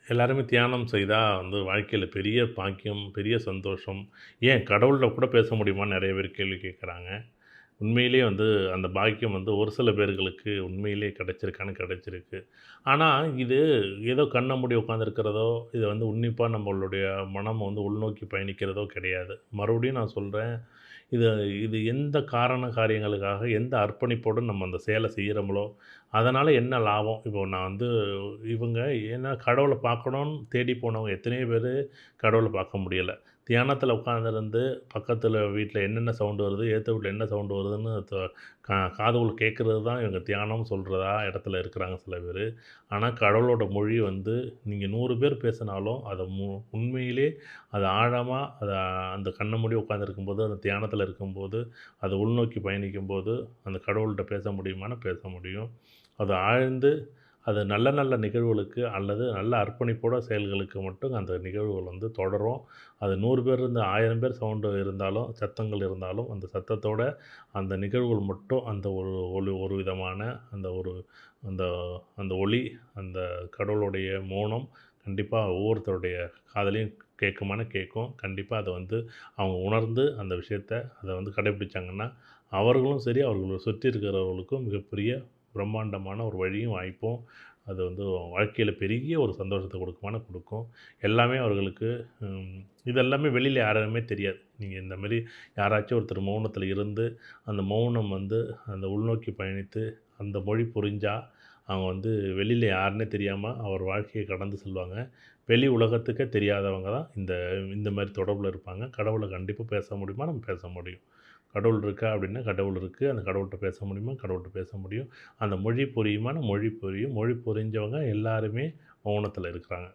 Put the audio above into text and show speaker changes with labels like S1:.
S1: எல்லாருமே தியானம் செய்தா வந்து வாழ்க்கையில பெரிய பாக்கியம், பெரிய சந்தோஷம், ஏன் கடவுள்ட்ட கூட பேச முடியுமான்னு நெறைய பேர் கேள்வி கேட்குறாங்க. உண்மையிலேயே வந்து அந்த பாக்கியம் வந்து ஒரு சில பேர்களுக்கு உண்மையிலேயே கிடைச்சிருக்கான்னு கிடைச்சிருக்கு. ஆனா, இது ஏதோ கண்ண மூடி உட்காந்துருக்கிறதோ, இத வந்து உன்னிப்பா நம்மளுடைய மனம் வந்து உள்நோக்கி பயணிக்கிறதோ கிடையாது. மறுபடியும் நான் சொல்றேன், இது இது எந்த காரண காரியங்களுக்காக, எந்த அர்ப்பணிப்போடு நம்ம அந்த செயல செய்றோங்களோ, அதனால என்ன லாபம்? இப்போ நான் வந்து இவங்க ஏன்னா கடவுள பார்க்கணும்னு தேடி போனவங்க எத்தனையோ பேரு கடவுள பார்க்க முடியல. தியானத்தில உட்கார்ந்திருந்து பக்கத்தில வீட்ல என்னென்ன சவுண்ட் வருது, எதுத்த வீட்ல என்ன சவுண்ட் வருதுன்னு காதுக்குள்ள கேட்கறது தான் இவங்க தியானம்னு சொல்றதா இடத்துல இருக்கிறாங்க சில பேரு. ஆனா கடவுளோட மொழி வந்து நீங்க 100 பேர் பேசினாலும், அத உண்மையிலே அது ஆழமா அந்த கண்ண மூடி உட்கார்ந்திருக்கும்போது, அந்த தியானத்தில இருக்கும்போது, அத உள்நோக்கி பயணிக்கும்போது, அந்த கடவுள்ட்ட பேச முடியுமான்னா பேச முடியும். அது ஆழ்ந்து அது நல்ல நல்ல நிகழ்வுகளுக்கு அல்லது நல்ல அர்ப்பணிப்போட செயல்களுக்கு மட்டும் அந்த நிகழ்வுகள் வந்து தொடரும். அது 100 பேர் இருந்து 1000 பேர் சவுண்டு இருந்தாலும், சத்தங்கள் இருந்தாலும், அந்த சத்தத்தோட அந்த நிகழ்வுகள் மட்டும் அந்த ஒரு விதமான அந்த ஒரு அந்த அந்த ஒலி, அந்த கடவுளுடைய மௌனம் கண்டிப்பா ஒவ்வொருத்தருடைய காதுலயும் கேட்குமானா கேட்கும். கண்டிப்பா அத வந்து அவங்க உணர்ந்து அந்த விஷயத்த அத வந்து கடைபிடிச்சாங்கன்னா, அவர்களும் சரி, அவர்கள சுற்றி இருக்கிறவர்களுக்கும் மிகப்பெரிய பிரம்மாண்டமான ஒரு வழியும், வாய்ப்பும் அது வந்து வாழ்க்கையில பெரிய ஒரு சந்தோஷத்த குடுக்குமானா குடுக்கும். எல்லாமே அவர்களுக்கு ம் இது எல்லாமே வெளியில யாருமே தெரியாது. நீங்க இந்த மாரி யாராச்சும் ஒருத்தர் மௌனத்தில இருந்து, அந்த மௌனம் வந்து அந்த உள்நோக்கி பயணித்து, அந்த மொழி புரிஞ்சா, அவங்க வந்து வெளியில யாருன்னே தெரியாம அவர் வாழ்க்கைய கடந்து செல்வாங்க. வெளி உலகத்துக்கே தெரியாதவங்க தான் இந்த இந்த மாரி தொடர்புல இருப்பாங்க. கடவுள கண்டிப்பா பேச முடியுமா? நம்ம பேச முடியும். கடவுள் இருக்கா? அப்படின்னா கடவுள் இருக்கு. அந்த கடவுள்ட்ட பேச முடியுமா? கடவுள்ட்ட பேச முடியும். அந்த மொழி புரியுமானா மொழி புரியும். மொழி புரிஞ்சவங்க எல்லாருமே மௌனத்தில இருக்கிறாங்க.